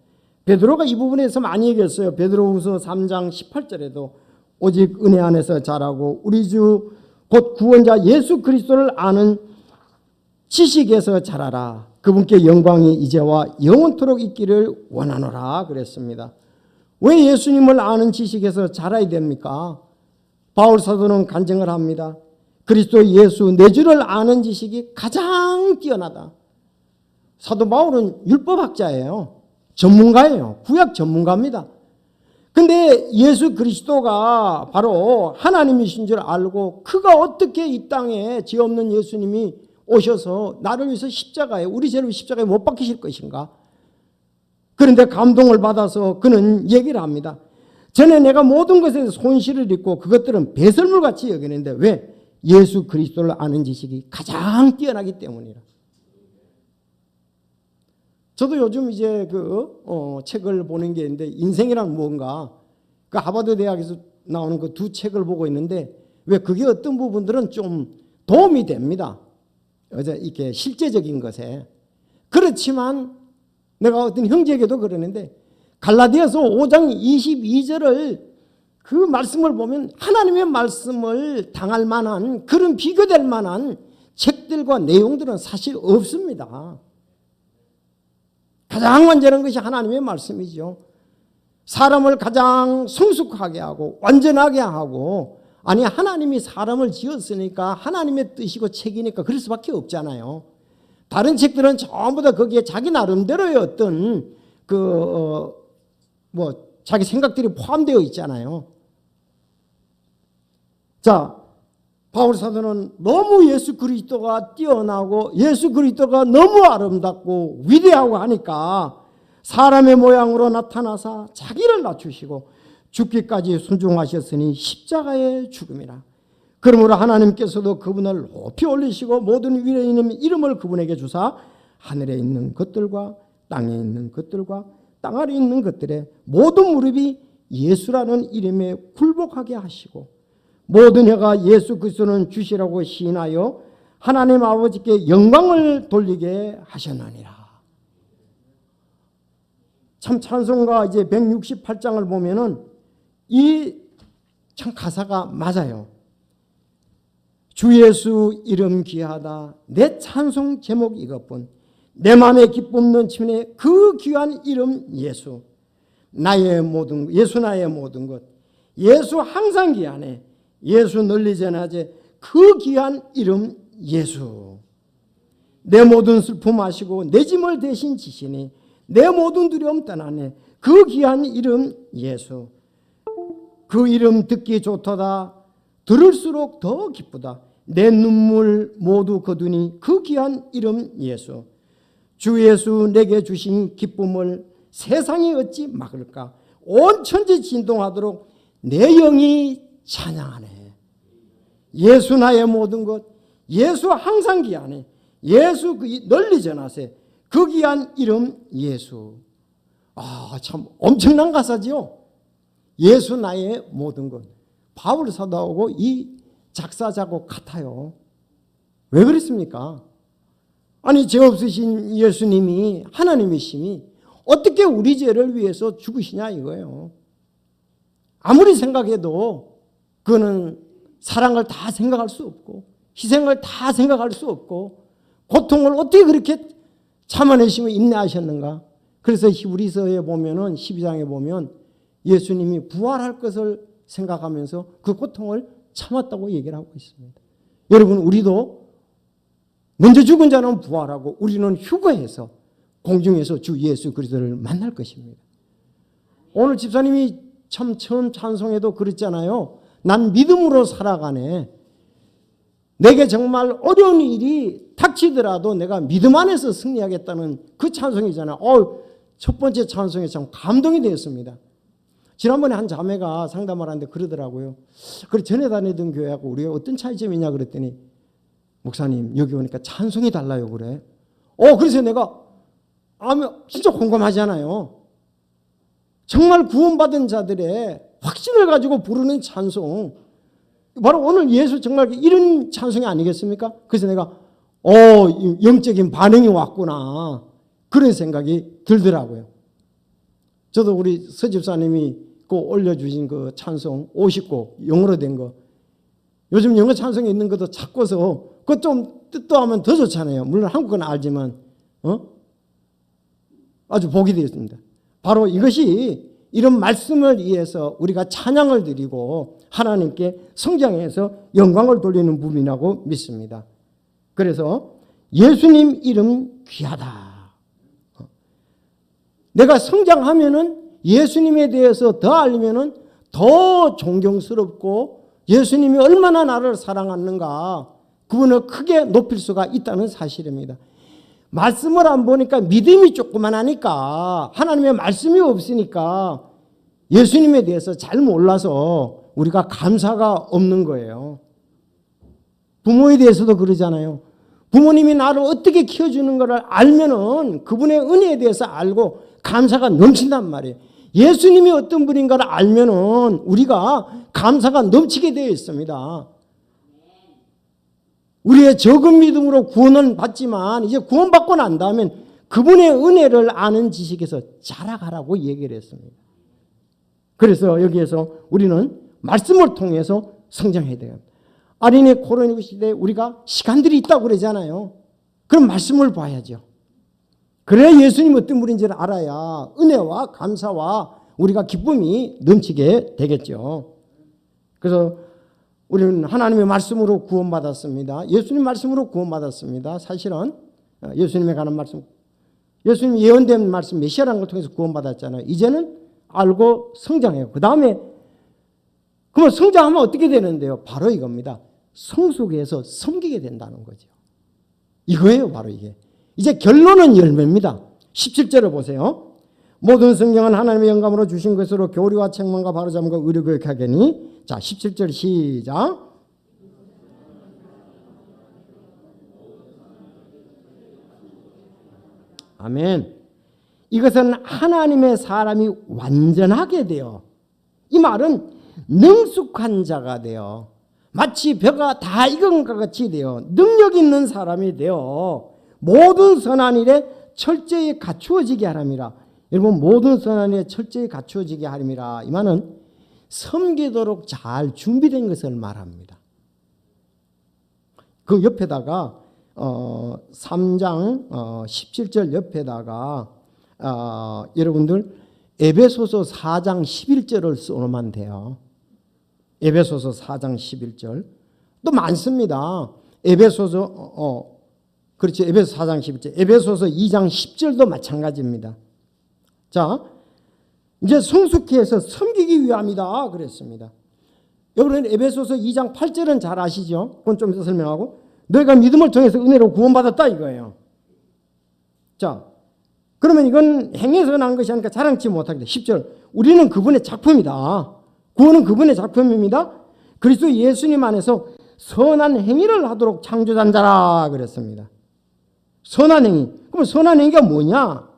베드로가 이 부분에서 많이 얘기했어요. 베드로후서 3장 18절에도 오직 은혜 안에서 자라고 우리 주 곧 구원자 예수 그리스도를 아는 지식에서 자라라. 그분께 영광이 이제와 영원토록 있기를 원하노라 그랬습니다. 왜 예수님을 아는 지식에서 자라야 됩니까? 바울 사도는 간증을 합니다. 그리스도 예수 내 주를 아는 지식이 가장 뛰어나다. 사도 바울은 율법학자예요. 전문가예요. 구약 전문가입니다. 근데 예수 그리스도가 바로 하나님이신 줄 알고 그가 어떻게 이 땅에 죄 없는 예수님이 오셔서 나를 위해서 십자가에 우리 죄를 십자가에 못 박히실 것인가? 그런데 감동을 받아서 그는 얘기를 합니다. 전에 내가 모든 것에 손실을 입고 그것들은 배설물같이 여기는데 왜? 예수 그리스도를 아는 지식이 가장 뛰어나기 때문이라. 저도 요즘 이제 책을 보는 게 있는데 인생이란 무언가 그 하버드 대학에서 나오는 그 두 책을 보고 있는데 왜 그게 어떤 부분들은 좀 도움이 됩니다. 이렇게 실제적인 것에. 그렇지만 내가 어떤 형제에게도 그러는데 갈라디아서 5장 22절을 그 말씀을 보면 하나님의 말씀을 당할 만한 그런 비교될 만한 책들과 내용들은 사실 없습니다. 가장 완전한 것이 하나님의 말씀이죠. 사람을 가장 성숙하게 하고 완전하게 하고 아니 하나님이 사람을 지었으니까 하나님의 뜻이고 책이니까 그럴 수밖에 없잖아요. 다른 책들은 전부 다 거기에 자기 나름대로의 어떤 자기 생각들이 포함되어 있잖아요. 자, 바울 사도는 너무 예수 그리스도가 뛰어나고 예수 그리스도가 너무 아름답고 위대하고 하니까 사람의 모양으로 나타나사 자기를 낮추시고 죽기까지 순종하셨으니 십자가의 죽음이라. 그러므로 하나님께서도 그분을 높이 올리시고 모든 위에 있는 이름을 그분에게 주사 하늘에 있는 것들과 땅에 있는 것들과 땅 아래 있는 것들에 모든 무릎이 예수라는 이름에 굴복하게 하시고 모든 혀가 예수 그리스도는 주시라고 시인하여 하나님 아버지께 영광을 돌리게 하셨느니라. 참 찬송가 이제 168장을 보면은 이 참 가사가 맞아요. 주 예수 이름 귀하다. 내 찬송 제목 이것뿐. 내 마음에 기쁨 넘치네 그 귀한 이름 예수. 나의 모든 예수 나의 모든 것. 예수 항상 귀하네. 예수 널리 전하제 그 귀한 이름 예수. 내 모든 슬픔 아시고 내 짐을 대신 지시니 내 모든 두려움 떠나네 그 귀한 이름 예수. 그 이름 듣기 좋도다. 들을수록 더 기쁘다. 내 눈물 모두 거두니 그 귀한 이름 예수. 주 예수 내게 주신 기쁨을 세상이 어찌 막을까. 온 천지 진동하도록 내 영이 찬양하네. 예수 나의 모든 것. 예수 항상 귀하네. 예수 널리 전하세. 그 귀한 이름 예수. 참 엄청난 가사지요. 예수 나의 모든 것. 바울 사도하고 이 작사 작곡 같아요. 왜 그랬습니까? 아니 죄 없으신 예수님이 하나님이심이 어떻게 우리 죄를 위해서 죽으시냐 이거예요. 아무리 생각해도 그거는 사랑을 다 생각할 수 없고 희생을 다 생각할 수 없고 고통을 어떻게 그렇게 참아내시며 인내하셨는가. 그래서 히브리서에 보면은 12장에 보면 예수님이 부활할 것을 생각하면서 그 고통을 참았다고 얘기를 하고 있습니다. 여러분 우리도 먼저 죽은 자는 부활하고 우리는 휴거해서 공중에서 주 예수 그리스도를 만날 것입니다. 오늘 집사님이 참 처음 찬송에도 그랬잖아요. 난 믿음으로 살아가네. 내게 정말 어려운 일이 닥치더라도 내가 믿음 안에서 승리하겠다는 그 찬송이잖아요. 첫 번째 찬송에 참 감동이 되었습니다. 지난번에 한 자매가 상담을 하는데 그러더라고요. 그래 전에 다니던 교회하고 우리가 어떤 차이점이냐 그랬더니 목사님 여기 오니까 찬송이 달라요 그래. 그래서 내가 진짜 공감하잖아요. 정말 구원받은 자들의 확신을 가지고 부르는 찬송, 바로 오늘 예수 정말 이런 찬송이 아니겠습니까? 그래서 내가 영적인 반응이 왔구나, 그런 생각이 들더라고요. 저도 우리 서집사님이 올려주신 그 찬송 50곡 영어로 된 거, 요즘 영어 찬송에 있는 것도 찾고서 그것 좀 뜻도 하면 더 좋잖아요. 물론 한국어는 알지만 아주 복이 되었습니다. 바로 이것이 이런 말씀을 위해서 우리가 찬양을 드리고 하나님께 성장해서 영광을 돌리는 부분이라고 믿습니다. 그래서 예수님 이름 귀하다. 내가 성장하면은 예수님에 대해서 더 알면은 더 존경스럽고 예수님이 얼마나 나를 사랑하는가, 그분을 크게 높일 수가 있다는 사실입니다. 말씀을 안 보니까 믿음이 조금만 하니까, 하나님의 말씀이 없으니까 예수님에 대해서 잘 몰라서 우리가 감사가 없는 거예요. 부모에 대해서도 그러잖아요. 부모님이 나를 어떻게 키워주는 것을 알면은 그분의 은혜에 대해서 알고 감사가 넘친단 말이에요. 예수님이 어떤 분인가를 알면은 우리가 감사가 넘치게 되어 있습니다. 우리의 적은 믿음으로 구원은 받지만 이제 구원받고 난 다음엔 그분의 은혜를 아는 지식에서 자라가라고 얘기를 했습니다. 그래서 여기에서 우리는 말씀을 통해서 성장해야 돼요. 아린의 코로나 시대에 우리가 시간들이 있다고 그러잖아요. 그럼 말씀을 봐야죠. 그래야 예수님 어떤 분인지를 알아야 은혜와 감사와 우리가 기쁨이 넘치게 되겠죠. 그래서 우리는 하나님의 말씀으로 구원받았습니다. 예수님 말씀으로 구원받았습니다. 사실은 예수님에 관한 말씀, 예수님 예언된 말씀 메시아라는 걸 통해서 구원받았잖아요. 이제는 알고 성장해요. 그 다음에 그러면 성장하면 어떻게 되는데요? 바로 이겁니다. 성숙해서 섬기게 된다는 거죠. 이거예요, 바로 이게. 이제 결론은 열매입니다. 17절을 보세요. 모든 성경은 하나님의 영감으로 주신 것으로 교리와 책망과 바로잡음과 의료교육하겠니. 자, 17절 시작. 아멘. 이것은 하나님의 사람이 완전하게 되어, 이 말은 능숙한 자가 되어 마치 벼가 다 익은 것 같이 되어 능력 있는 사람이 되어 모든 선한 일에 철저히 갖추어지게 하람이라. 여러분, 모든 선한 일에 철저히 갖추어지게 하람이라, 이 말은 섬기도록 잘 준비된 것을 말합니다. 그 옆에다가 3장 17절 옆에다가 여러분들 에베소서 4장 11절을 써놓으면 돼요. 에베소서 4장 11절. 또 많습니다. 에베소서 그렇죠. 에베소 4장 11절. 에베소서 2장 10절도 마찬가지입니다. 자, 이제 성숙해서 섬기기 위함이다 그랬습니다. 여러분, 에베소서 2장 8절은 잘 아시죠? 그건 좀 이따 설명하고, 너희가 믿음을 통해서 은혜로 구원받았다 이거예요. 자, 그러면 이건 행해서 난 것이 아니니까 자랑치 못하게 돼. 10절. 우리는 그분의 작품이다. 구원은 그분의 작품입니다. 그리스도 예수님 안에서 선한 행위를 하도록 창조한 자라 그랬습니다. 선한 행위. 그럼 선한 행위가 뭐냐?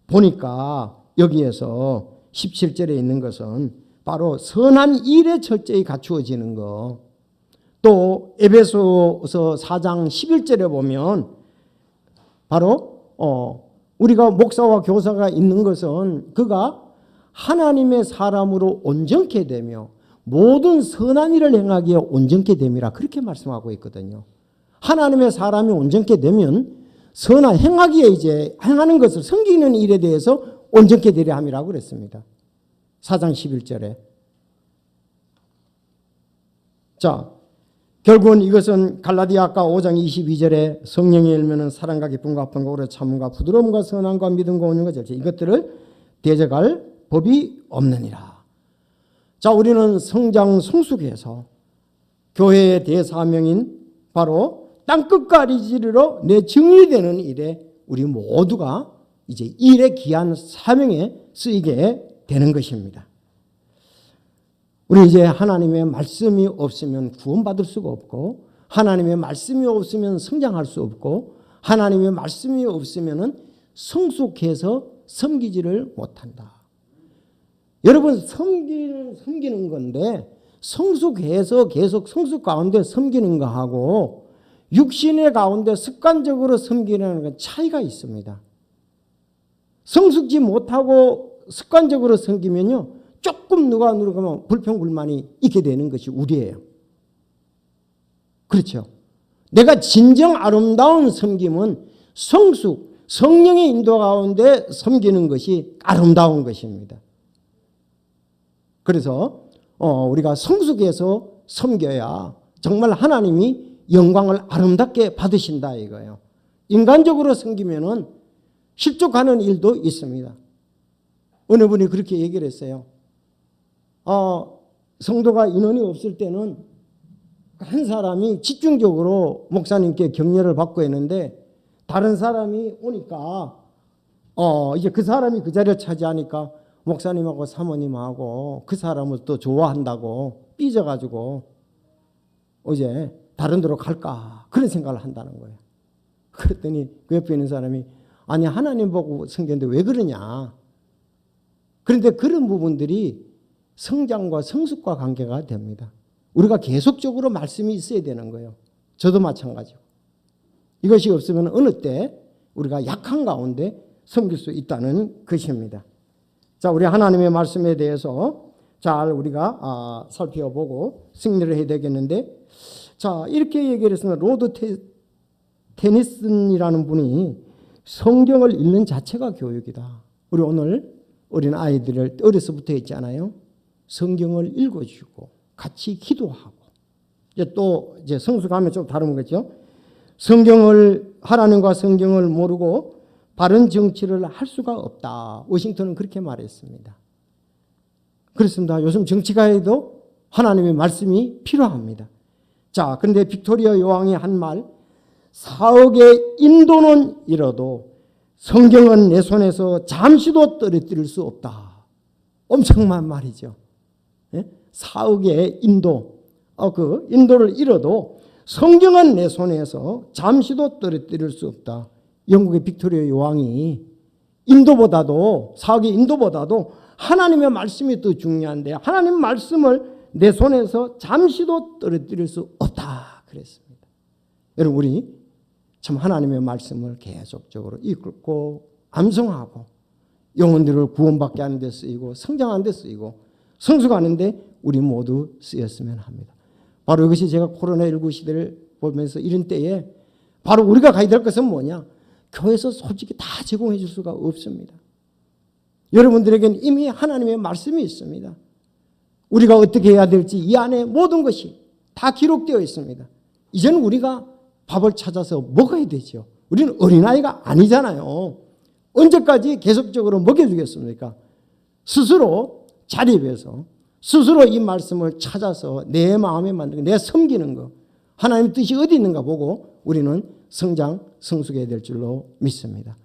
보니까 여기에서 17절에 있는 것은 바로 선한 일에 철저히 갖추어지는 거. 또 에베소서 4장 11절에 보면 바로 우리가 목사와 교사가 있는 것은 그가 하나님의 사람으로 온전케 되며 모든 선한 일을 행하기에 온전케 됨이라, 그렇게 말씀하고 있거든요. 하나님의 사람이 온전케 되면 선한 행하기에 이제 행하는 것을 섬기는 일에 대해서 온전케 되려 함이라고 그랬습니다. 4장 11절에. 자, 결국은 이것은 갈라디아가 5장 22절에 성령의 열매는 사랑과 기쁨과 화평과 오래 참음과 부드러움과 선함과 믿음과 온유가 절제, 이것들을 대적할 법이 없느니라. 자, 우리는 성장 성숙해서 교회의 대사명인 바로 땅끝과 리지르러 내 증인이 되는 일에 우리 모두가 이제 일의 귀한 사명에 쓰이게 되는 것입니다. 우리 이제 하나님의 말씀이 없으면 구원받을 수가 없고, 하나님의 말씀이 없으면 성장할 수 없고, 하나님의 말씀이 없으면 성숙해서 섬기지를 못한다. 여러분 섬기는 건데 성숙해서 계속 성숙 가운데 섬기는 거하고 육신의 가운데 습관적으로 섬기는 건 차이가 있습니다. 성숙지 못하고 습관적으로 섬기면요, 조금 누가 누르면 불평불만이 있게 되는 것이 우리예요. 그렇죠? 내가 진정 아름다운 섬김은 성숙, 성령의 인도 가운데 섬기는 것이 아름다운 것입니다. 그래서 우리가 성숙해서 섬겨야 정말 하나님이 영광을 아름답게 받으신다 이거예요. 인간적으로 섬기면은 실족하는 일도 있습니다. 어느 분이 그렇게 얘기를 했어요. 성도가 인원이 없을 때는 한 사람이 집중적으로 목사님께 격려를 받고 있는데 다른 사람이 오니까 이제 그 사람이 그 자리를 차지하니까 목사님하고 사모님하고 그 사람을 또 좋아한다고 삐져가지고 이제 다른 데로 갈까 그런 생각을 한다는 거예요. 그랬더니 그 옆에 있는 사람이 아니 하나님 보고 섬겼는데 왜 그러냐. 그런데 그런 부분들이 성장과 성숙과 관계가 됩니다. 우리가 계속적으로 말씀이 있어야 되는 거예요. 저도 마찬가지고. 이것이 없으면 어느 때 우리가 약한 가운데 섬길 수 있다는 것입니다. 자, 우리 하나님의 말씀에 대해서 잘 우리가 살펴보고 승리를 해야 되겠는데, 자, 이렇게 얘기를 했습니다. 로드 테니슨이라는 분이 성경을 읽는 자체가 교육이다. 우리 오늘 어린 아이들을 어려서부터 했잖아요. 성경을 읽어주고 같이 기도하고 이제 성숙하면 좀 다른 거죠. 하나님과 성경을 모르고 바른 정치를 할 수가 없다. 워싱턴은 그렇게 말했습니다. 그렇습니다. 요즘 정치가에도 하나님의 말씀이 필요합니다. 자, 그런데 빅토리아 여왕이 한 말, 사억의 인도는 잃어도 성경은 내 손에서 잠시도 떨어뜨릴 수 없다. 엄청난 말이죠. 예? 사억의 인도, 그 인도를 잃어도 성경은 내 손에서 잠시도 떨어뜨릴 수 없다. 영국의 빅토리아 여왕이 사억의 인도보다도 하나님의 말씀이 더 중요한데 하나님 말씀을 내 손에서 잠시도 떨어뜨릴 수 없다 그랬습니다. 여러분 우리 참 하나님의 말씀을 계속적으로 읽고 암송하고 영혼들을 구원받게 하는 데 쓰이고 성장하는 데 쓰이고 성숙하는 데 우리 모두 쓰였으면 합니다. 바로 이것이 제가 코로나19 시대를 보면서 이런 때에 바로 우리가 가야 될 것은 뭐냐? 교회에서 솔직히 다 제공해 줄 수가 없습니다. 여러분들에게는 이미 하나님의 말씀이 있습니다. 우리가 어떻게 해야 될지 이 안에 모든 것이 다 기록되어 있습니다. 이제는 우리가 밥을 찾아서 먹어야 되죠. 우리는 어린아이가 아니잖아요. 언제까지 계속적으로 먹여주겠습니까? 스스로 자립해서 스스로 이 말씀을 찾아서 내 마음에 만들고 내 섬기는 거 하나님의 뜻이 어디 있는가 보고 우리는 성장, 성숙해야 될 줄로 믿습니다.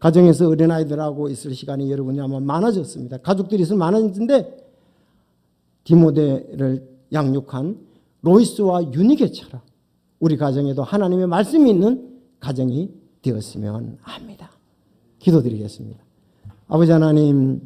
가정에서 어린아이들하고 있을 시간이 여러분이 아마 많아졌습니다. 가족들이 있으면 많아졌는데 디모데를 양육한 로이스와 유니게처럼 우리 가정에도 하나님의 말씀이 있는 가정이 되었으면 합니다. 기도드리겠습니다. 아버지 하나님,